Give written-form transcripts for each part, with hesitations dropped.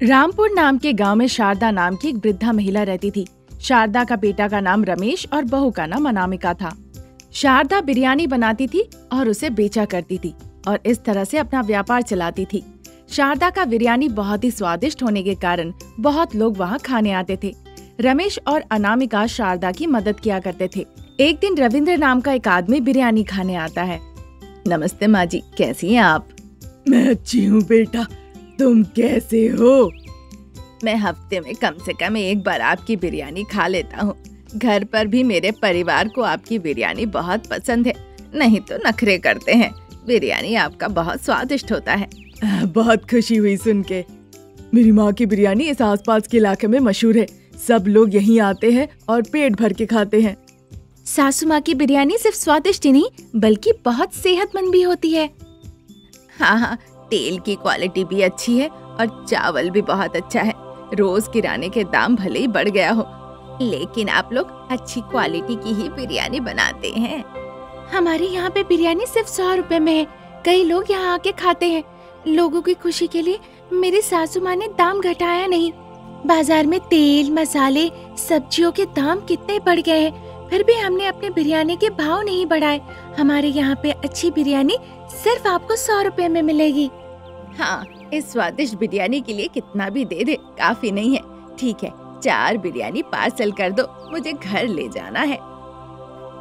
रामपुर नाम के गांव में शारदा नाम की एक वृद्धा महिला रहती थी। शारदा का बेटा का नाम रमेश और बहू का नाम अनामिका था। शारदा बिरयानी बनाती थी और उसे बेचा करती थी और इस तरह से अपना व्यापार चलाती थी। शारदा का बिरयानी बहुत ही स्वादिष्ट होने के कारण बहुत लोग वहाँ खाने आते थे। रमेश और अनामिका शारदा की मदद किया करते थे। एक दिन रविंद्र नाम का एक आदमी बिरयानी खाने आता है। नमस्ते माँ जी, कैसी हैं आप? मैं अच्छी हूँ बेटा, तुम कैसे हो? मैं हफ्ते में कम से कम एक बार आपकी बिरयानी खा लेता हूँ। घर पर भी मेरे परिवार को आपकी बिरयानी बहुत पसंद है, नहीं तो नखरे करते हैं। बिरयानी आपका बहुत स्वादिष्ट होता है। बहुत खुशी हुई सुन के। मेरी माँ की बिरयानी इस आसपास के इलाके में मशहूर है। सब लोग यहीं आते हैं और पेट भर के खाते हैं। सासू माँ की बिरयानी सिर्फ स्वादिष्ट ही नहीं बल्कि बहुत सेहतमंद भी होती है। हाँ, तेल की क्वालिटी भी अच्छी है और चावल भी बहुत अच्छा है। रोज किराने के दाम भले ही बढ़ गया हो, लेकिन आप लोग अच्छी क्वालिटी की ही बिरयानी बनाते हैं। हमारे यहाँ पे बिरयानी सिर्फ 100 रुपए में है। कई लोग यहाँ आके खाते हैं। लोगों की खुशी के लिए मेरी सासू माँ ने दाम घटाया नहीं। बाजार में तेल, मसाले, सब्जियों के दाम कितने बढ़ गए हैं, फिर भी हमने अपने बिरयानी के भाव नहीं बढ़ाए। हमारे यहाँ पे अच्छी बिरयानी सिर्फ आपको 100 रुपए में मिलेगी। हाँ, इस स्वादिष्ट बिरयानी के लिए कितना भी दे दे काफी नहीं है। ठीक है, 4 बिरयानी पार्सल कर दो, मुझे घर ले जाना है।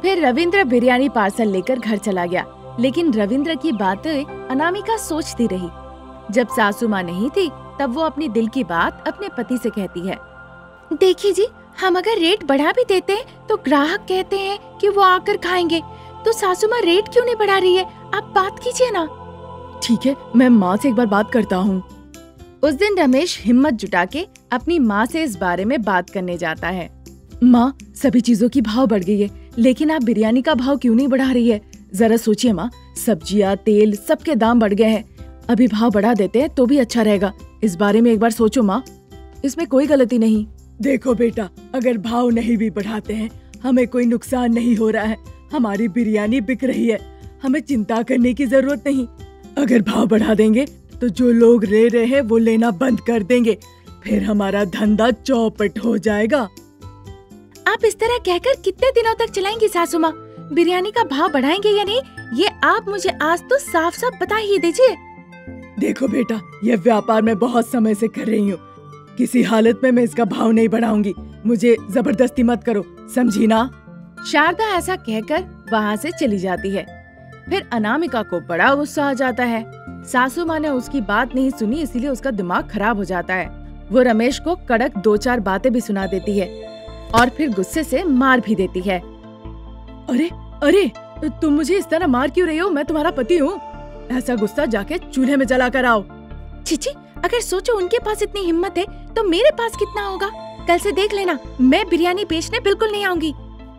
फिर रविंद्र बिरयानी पार्सल लेकर घर चला गया, लेकिन रविंद्र की बातें अनामिका सोचती रही। जब सासू माँ नहीं थी तब वो अपनी दिल की बात अपने पति से कहती है। देखिए जी, हम अगर रेट बढ़ा भी देते हैं तो ग्राहक कहते हैं कि वो आकर खाएंगे, तो सासू माँ रेट क्यों नहीं बढ़ा रही है? आप बात कीजिए ना। ठीक है, मैं माँ से एक बार बात करता हूँ। उस दिन रमेश हिम्मत जुटा के अपनी माँ से इस बारे में बात करने जाता है। माँ, सभी चीजों की भाव बढ़ गई है, लेकिन आप बिरयानी का भाव क्यों नहीं बढ़ा रही है? जरा सोचिए माँ, सब्जियाँ, तेल, सबके दाम बढ़ गए हैं। अभी भाव बढ़ा देते हैं तो भी अच्छा रहेगा। इस बारे में एक बार सोचो माँ, इसमें कोई गलती नहीं। देखो बेटा, अगर भाव नहीं भी बढ़ाते हैं हमें कोई नुकसान नहीं हो रहा है। हमारी बिरयानी बिक रही है, हमें चिंता करने की जरूरत नहीं। अगर भाव बढ़ा देंगे तो जो लोग ले रहे हैं वो लेना बंद कर देंगे, फिर हमारा धंधा चौपट हो जाएगा। आप इस तरह कहकर कितने दिनों तक चलाएंगी सासू माँ? बिरयानी का भाव बढ़ाएंगे या नहीं, ये आप मुझे आज तो साफ साफ बता ही दीजिए। देखो बेटा, ये व्यापार मैं बहुत समय से कर रही हूँ। किसी हालत में मैं इसका भाव नहीं बढ़ाऊंगी। मुझे जबरदस्ती मत करो, समझी ना? शारदा ऐसा कहकर वहाँ से चली जाती है। फिर अनामिका को बड़ा गुस्सा आ जाता है। सासू माँ ने उसकी बात नहीं सुनी, इसलिए उसका दिमाग खराब हो जाता है। वो रमेश को कड़क 2-4 बातें भी सुना देती है और फिर गुस्से से मार भी देती है। अरे अरे, तुम मुझे इस तरह मार क्यों रही हो? मैं तुम्हारा पति हूँ। ऐसा गुस्सा जाके चूल्हे में जला कर आओ। चिची, अगर सोचो उनके पास इतनी हिम्मत है तो मेरे पास कितना होगा। कल से देख लेना, मैं बिरयानी बेचने बिल्कुल नहीं आऊंगी।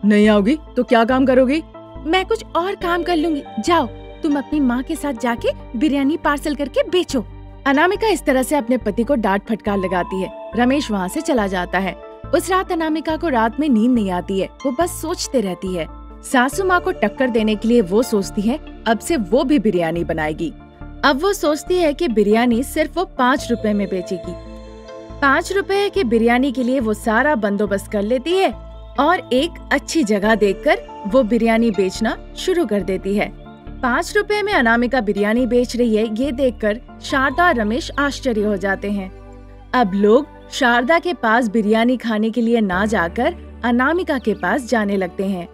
नहीं आओगी तो क्या काम करोगी? मैं कुछ और काम कर लूंगी। जाओ, तुम अपनी माँ के साथ जाके बिरयानी पार्सल करके बेचो। अनामिका इस तरह से अपने पति को डांट फटकार लगाती है। रमेश वहाँ से चला जाता है। उस रात अनामिका को रात में नींद नहीं आती है, वो बस सोचते रहती है। सासू माँ को टक्कर देने के लिए वो सोचती है अब से वो भी बिरयानी बनाएगी। अब वो सोचती है कि बिरयानी सिर्फ वो 5 रुपए में बेचेगी। 5 रुपए की बिरयानी के लिए वो सारा बंदोबस्त कर लेती है और एक अच्छी जगह देखकर वो बिरयानी बेचना शुरू कर देती है। 5 रुपए में अनामिका बिरयानी बेच रही है, ये देखकर शारदा और रमेश आश्चर्य हो जाते हैं। अब लोग शारदा के पास बिरयानी खाने के लिए ना जाकर अनामिका के पास जाने लगते हैं।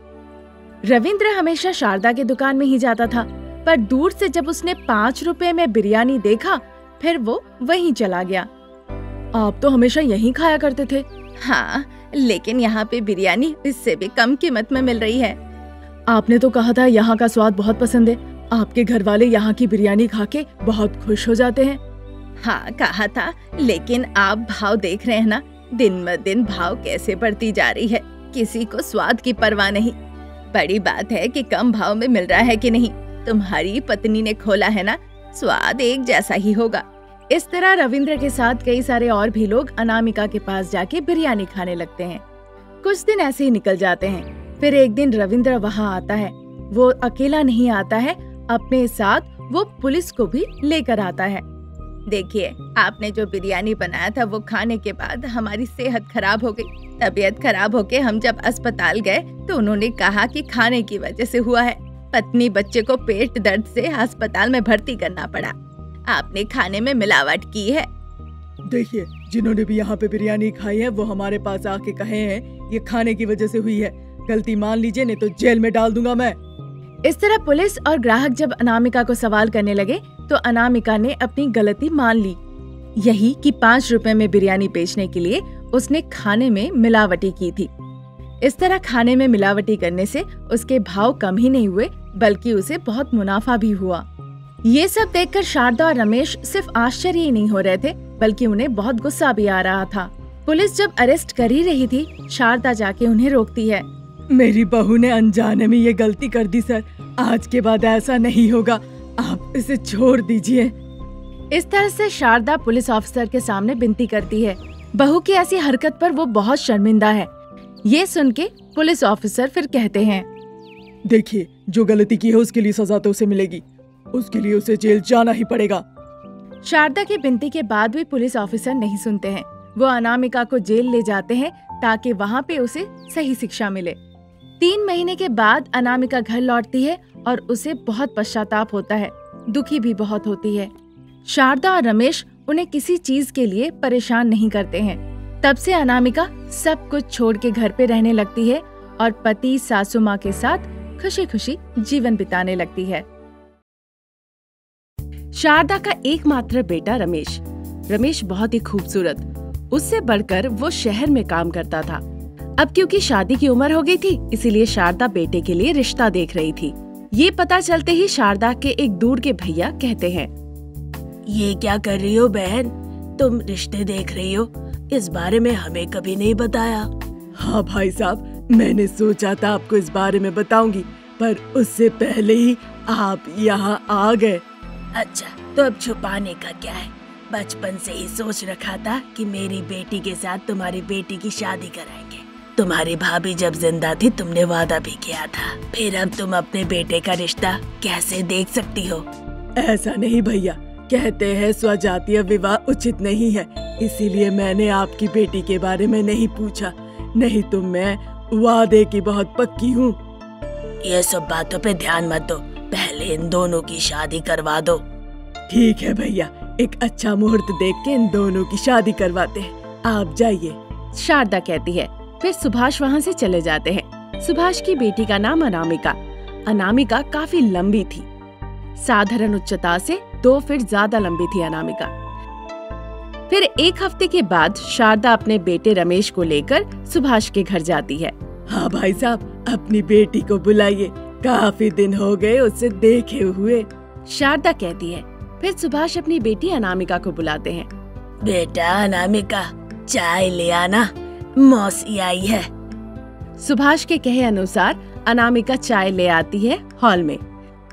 रविंद्र हमेशा शारदा की दुकान में ही जाता था, पर दूर से जब उसने 5 रुपए में बिरयानी देखा फिर वो वहीं चला गया। आप तो हमेशा यहीं खाया करते थे। हाँ, लेकिन यहाँ पे बिरयानी इससे भी कम कीमत में मिल रही है। आपने तो कहा था यहाँ का स्वाद बहुत पसंद है। आपके घर वाले यहाँ की बिरयानी खा के बहुत खुश हो जाते हैं। हाँ, कहा था, लेकिन आप भाव देख रहे हैं ना, दिन ब दिन भाव कैसे बढ़ती जा रही है। किसी को स्वाद की परवाह नहीं। बड़ी बात है कि कम भाव में मिल रहा है कि नहीं। तुम्हारी पत्नी ने खोला है ना, स्वाद एक जैसा ही होगा। इस तरह रविंद्र के साथ कई सारे और भी लोग अनामिका के पास जाके बिरयानी खाने लगते हैं। कुछ दिन ऐसे ही निकल जाते हैं। फिर एक दिन रविंद्र वहाँ आता है। वो अकेला नहीं आता है, अपने साथ वो पुलिस को भी लेकर आता है। देखिए, आपने जो बिरयानी बनाया था वो खाने के बाद हमारी सेहत खराब हो गई। तबीयत खराब होके हम जब अस्पताल गए तो उन्होंने कहा कि खाने की वजह से हुआ है। पत्नी बच्चे को पेट दर्द से अस्पताल में भर्ती करना पड़ा। आपने खाने में मिलावट की है। देखिए, जिन्होंने भी यहाँ पे बिरयानी खाई है वो हमारे पास आके कहे हैं ये खाने की वजह से हुई है। गलती मान लीजिए, नहीं तो जेल में डाल दूंगा मैं। इस तरह पुलिस और ग्राहक जब अनामिका को सवाल करने लगे तो अनामिका ने अपनी गलती मान ली, यही कि 5 रुपए में बिरयानी बेचने के लिए उसने खाने में मिलावटी की थी। इस तरह खाने में मिलावटी करने से उसके भाव कम ही नहीं हुए बल्कि उसे बहुत मुनाफा भी हुआ। ये सब देखकर शारदा और रमेश सिर्फ आश्चर्य ही नहीं हो रहे थे बल्कि उन्हें बहुत गुस्सा भी आ रहा था। पुलिस जब अरेस्ट कर ही रही थी, शारदा जाके उन्हें रोकती है। मेरी बहू ने अनजाने में ये गलती कर दी सर, आज के बाद ऐसा नहीं होगा, आप इसे छोड़ दीजिए। इस तरह से शारदा पुलिस ऑफिसर के सामने विनती करती है। बहू की ऐसी हरकत पर वो बहुत शर्मिंदा है। ये सुन के पुलिस ऑफिसर फिर कहते हैं, देखिए, जो गलती की है उसके लिए सजा तो उसे मिलेगी, उसके लिए उसे जेल जाना ही पड़ेगा। शारदा की विनती के बाद भी पुलिस ऑफिसर नहीं सुनते हैं। वो अनामिका को जेल ले जाते हैं ताकि वहाँ पे उसे सही शिक्षा मिले। 3 महीने के बाद अनामिका घर लौटती है और उसे बहुत पश्चाताप होता है, दुखी भी बहुत होती है। शारदा और रमेश उन्हें किसी चीज के लिए परेशान नहीं करते हैं। तब से अनामिका सब कुछ छोड़ के घर पे रहने लगती है और पति सासू माँ के साथ खुशी खुशी जीवन बिताने लगती है। शारदा का एकमात्र बेटा रमेश। रमेश बहुत ही खूबसूरत, उससे बढ़कर वो शहर में काम करता था। अब क्योंकि शादी की उम्र हो गई थी, इसीलिए शारदा बेटे के लिए रिश्ता देख रही थी। ये पता चलते ही शारदा के एक दूर के भैया कहते हैं, ये क्या कर रही हो बहन, तुम रिश्ते देख रही हो, इस बारे में हमें कभी नहीं बताया। हाँ भाई साहब, मैंने सोचा था आपको इस बारे में बताऊंगी, पर उससे पहले ही आप यहाँ आ गए। अच्छा, तो अब छुपाने का क्या है, बचपन से ही सोच रखा था कि मेरी बेटी के साथ तुम्हारी बेटी की शादी कराएंगे। तुम्हारी भाभी जब जिंदा थी तुमने वादा भी किया था, फिर अब तुम अपने बेटे का रिश्ता कैसे देख सकती हो। ऐसा नहीं भैया, कहते हैं स्वजातीय विवाह उचित नहीं है, इसीलिए मैंने आपकी बेटी के बारे में नहीं पूछा, नहीं तो मैं वादे की बहुत पक्की हूँ। ये सब बातों पे ध्यान मत दो, पहले इन दोनों की शादी करवा दो। ठीक है भैया, एक अच्छा मुहूर्त देख के इन दोनों की शादी करवाते हैं, आप जाइए। शारदा कहती है। फिर सुभाष वहाँ से चले जाते हैं। सुभाष की बेटी का नाम अनामिका। अनामिका काफी लंबी थी, साधारण उच्चता से 2 फीट ज्यादा लंबी थी अनामिका। फिर 1 हफ्ते के बाद शारदा अपने बेटे रमेश को लेकर सुभाष के घर जाती है। हाँ भाई साहब, अपनी बेटी को बुलाइए, काफी दिन हो गए उससे देखे हुए। शारदा कहती है। फिर सुभाष अपनी बेटी अनामिका को बुलाते हैं। बेटा अनामिका, चाय ले आना, मौसी आई है। सुभाष के कहे अनुसार अनामिका चाय ले आती है हॉल में।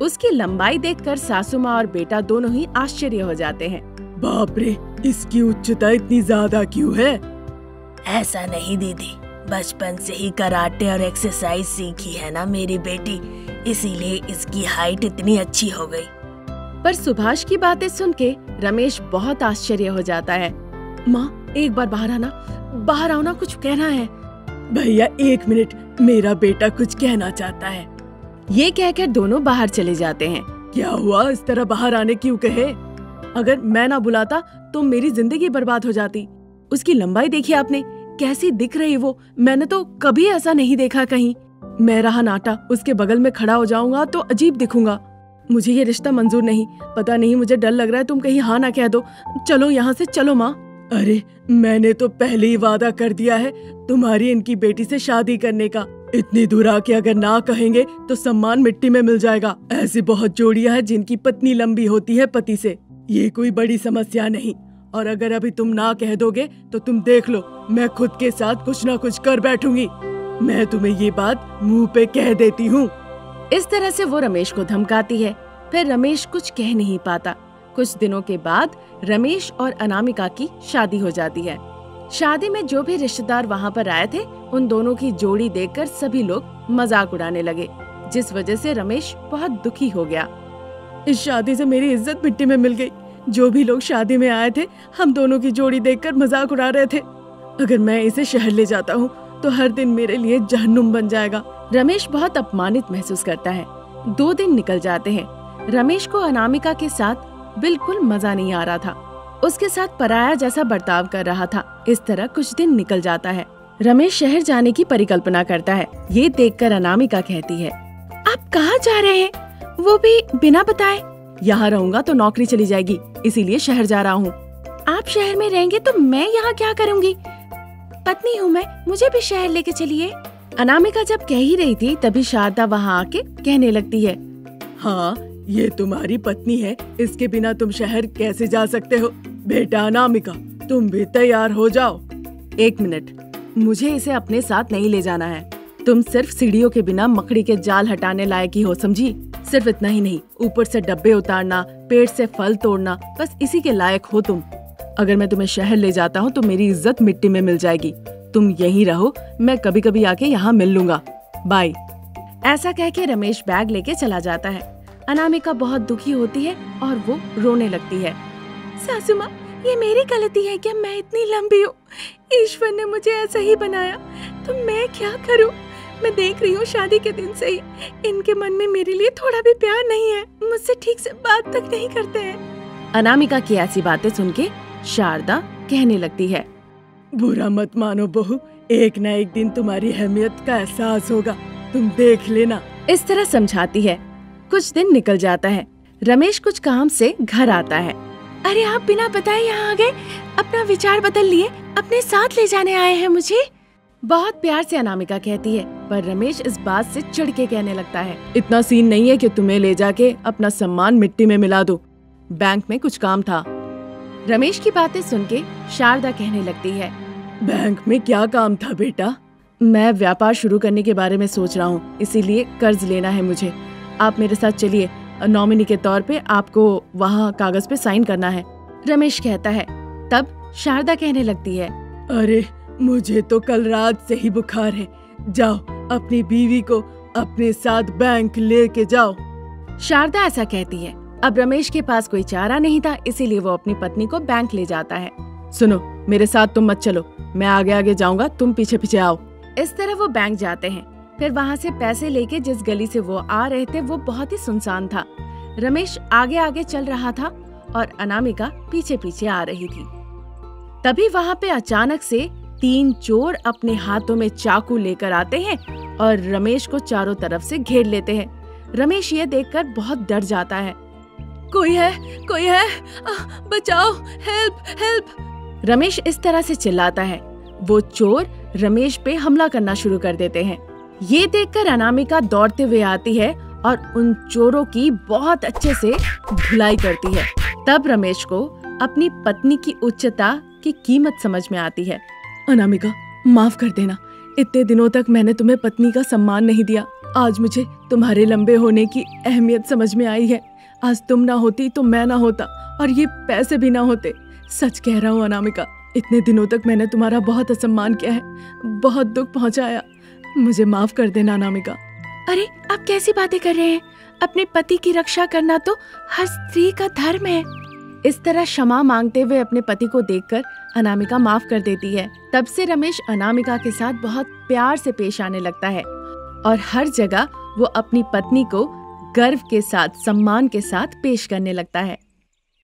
उसकी लंबाई देखकर सासू माँ और बेटा दोनों ही आश्चर्य हो जाते हैं। बाप रे, इसकी उच्चता इतनी ज्यादा क्यों है? ऐसा नहीं दीदी, बचपन से ही कराटे और एक्सरसाइज सीखी है ना मेरी बेटी, इसीलिए इसकी हाइट इतनी अच्छी हो गई। पर सुभाष की बातें सुन के रमेश बहुत आश्चर्य हो जाता है। माँ, एक बार बाहर आना, बाहर आओ ना, कुछ कहना है। भैया 1 मिनट, मेरा बेटा कुछ कहना चाहता है। ये कहकर दोनों बाहर चले जाते हैं। क्या हुआ, इस तरह बाहर आने क्यों कहे? अगर मैं ना बुलाता तो मेरी जिंदगी बर्बाद हो जाती। उसकी लंबाई देखी आपने, कैसी दिख रही वो, मैंने तो कभी ऐसा नहीं देखा कहीं। मैं रहा नाटा, उसके बगल में खड़ा हो जाऊंगा तो अजीब दिखूंगा। मुझे ये रिश्ता मंजूर नहीं, पता नहीं, मुझे डर लग रहा है, तुम कहीं हाँ ना कह दो। चलो यहाँ से, चलो माँ। अरे मैंने तो पहले ही वादा कर दिया है तुम्हारी इनकी बेटी से शादी करने का। इतनी दूर आके अगर ना कहेंगे तो सम्मान मिट्टी में मिल जाएगा। ऐसी बहुत जोड़ियां हैं जिनकी पत्नी लंबी होती है पति से, ये कोई बड़ी समस्या नहीं। और अगर अभी तुम ना कह दोगे तो तुम देख लो, मैं खुद के साथ कुछ ना कुछ कर बैठूंगी। मैं तुम्हें ये बात मुंह पे कह देती हूँ। इस तरह से वो रमेश को धमकाती है। फिर रमेश कुछ कह नहीं पाता। कुछ दिनों के बाद रमेश और अनामिका की शादी हो जाती है। शादी में जो भी रिश्तेदार वहाँ पर आए थे, उन दोनों की जोड़ी देखकर सभी लोग मजाक उड़ाने लगे, जिस वजह से रमेश बहुत दुखी हो गया। इस शादी से मेरी इज्जत मिट्टी में मिल गई। जो भी लोग शादी में आए थे हम दोनों की जोड़ी देखकर मजाक उड़ा रहे थे। अगर मैं इसे शहर ले जाता हूँ तो हर दिन मेरे लिए जहन्नुम बन जाएगा। रमेश बहुत अपमानित महसूस करता है। 2 दिन निकल जाते हैं। रमेश को अनामिका के साथ बिल्कुल मजा नहीं आ रहा था। उसके साथ पराया जैसा बर्ताव कर रहा था। इस तरह कुछ दिन निकल जाता है। रमेश शहर जाने की परिकल्पना करता है। ये देखकर अनामिका कहती है, आप कहाँ जा रहे हैं, वो भी बिना बताए? यहाँ रहूंगा तो नौकरी चली जाएगी, इसीलिए शहर जा रहा हूँ। आप शहर में रहेंगे तो मैं यहाँ क्या करूँगी? पत्नी हूँ मैं, मुझे भी शहर लेके चलिए। अनामिका जब कह ही रही थी तभी शारदा वहाँ आके कहने लगती है, हाँ ये तुम्हारी पत्नी है, इसके बिना तुम शहर कैसे जा सकते हो? बेटा अनामिका तुम भी तैयार हो जाओ। 1 मिनट, मुझे इसे अपने साथ नहीं ले जाना है। तुम सिर्फ सीढ़ियों के बिना मकड़ी के जाल हटाने लायक ही हो, समझी? सिर्फ इतना ही नहीं, ऊपर से डब्बे उतारना, पेड़ से फल तोड़ना, बस इसी के लायक हो तुम। अगर मैं तुम्हें शहर ले जाता हूँ तो मेरी इज्जत मिट्टी में मिल जाएगी। तुम यहीं रहो, मैं कभी कभी आके यहाँ मिल लूंगा। बाय। ऐसा कह के रमेश बैग लेके चला जाता है। अनामिका बहुत दुखी होती है और वो रोने लगती है। सासू माँ, ये मेरी गलती है कि मैं इतनी लंबी हूँ। ईश्वर ने मुझे ऐसा ही बनाया, तो मैं क्या करूँ? मैं देख रही हूँ शादी के दिन से ही इनके मन में मेरे लिए थोड़ा भी प्यार नहीं है। मुझसे ठीक से बात तक नहीं करते हैं। अनामिका की ऐसी बातें सुन के शारदा कहने लगती है, बुरा मत मानो बहू, एक न एक दिन तुम्हारी अहमियत का एहसास होगा, तुम देख लेना। इस तरह समझाती है। कुछ दिन निकल जाता है। रमेश कुछ काम से घर आता है। अरे आप बिना बताए यहाँ आ गए, अपना विचार बदल लिए, अपने साथ ले जाने आए हैं मुझे? बहुत प्यार से अनामिका कहती है, पर रमेश इस बात से चिढ़ के कहने लगता है, इतना सीन नहीं है कि तुम्हें ले जाके अपना सम्मान मिट्टी में मिला दूं। बैंक में कुछ काम था। रमेश की बातें सुन के शारदा कहने लगती है, बैंक में क्या काम था बेटा? मैं व्यापार शुरू करने के बारे में सोच रहा हूँ, इसीलिए कर्ज लेना है मुझे। आप मेरे साथ चलिए, नॉमिनी के तौर पे आपको वहाँ कागज पे साइन करना है। रमेश कहता है। तब शारदा कहने लगती है, अरे मुझे तो कल रात से ही बुखार है, जाओ अपनी बीवी को अपने साथ बैंक लेके जाओ। शारदा ऐसा कहती है। अब रमेश के पास कोई चारा नहीं था, इसीलिए वो अपनी पत्नी को बैंक ले जाता है। सुनो, मेरे साथ तुम मत चलो, मैं आगे आगे जाऊंगा, तुम पीछे पीछे आओ। इस तरह वो बैंक जाते हैं। फिर वहाँ से पैसे लेके जिस गली से वो आ रहे थे वो बहुत ही सुनसान था। रमेश आगे आगे चल रहा था और अनामिका पीछे पीछे आ रही थी। तभी वहाँ पे अचानक से 3 चोर अपने हाथों में चाकू लेकर आते हैं और रमेश को चारों तरफ से घेर लेते हैं। रमेश ये देखकर बहुत डर जाता है। कोई है, कोई है, बचाओ, हेल्प हेल्प। रमेश इस तरह से चिल्लाता है। वो चोर रमेश पे हमला करना शुरू कर देते हैं। ये देखकर अनामिका दौड़ते हुए आती है और उन चोरों की बहुत अच्छे से धुलाई करती है। तब रमेश को अपनी पत्नी की उच्चता की कीमत समझ में आती है। अनामिका, माफ कर देना, इतने दिनों तक मैंने तुम्हें पत्नी का सम्मान नहीं दिया। आज मुझे तुम्हारे लंबे होने की अहमियत समझ में आई है। आज तुम ना होती तो मैं ना होता और ये पैसे भी ना होते। सच कह रहा हूँ अनामिका, इतने दिनों तक मैंने तुम्हारा बहुत असम्मान किया है, बहुत दुख पहुँचाया। मुझे माफ कर देना अनामिका। अरे आप कैसी बातें कर रहे हैं? अपने पति की रक्षा करना तो हर स्त्री का धर्म है। इस तरह क्षमा मांगते हुए अपने पति को देखकर अनामिका माफ कर देती है। तब से रमेश अनामिका के साथ बहुत प्यार से पेश आने लगता है और हर जगह वो अपनी पत्नी को गर्व के साथ, सम्मान के साथ पेश करने लगता है।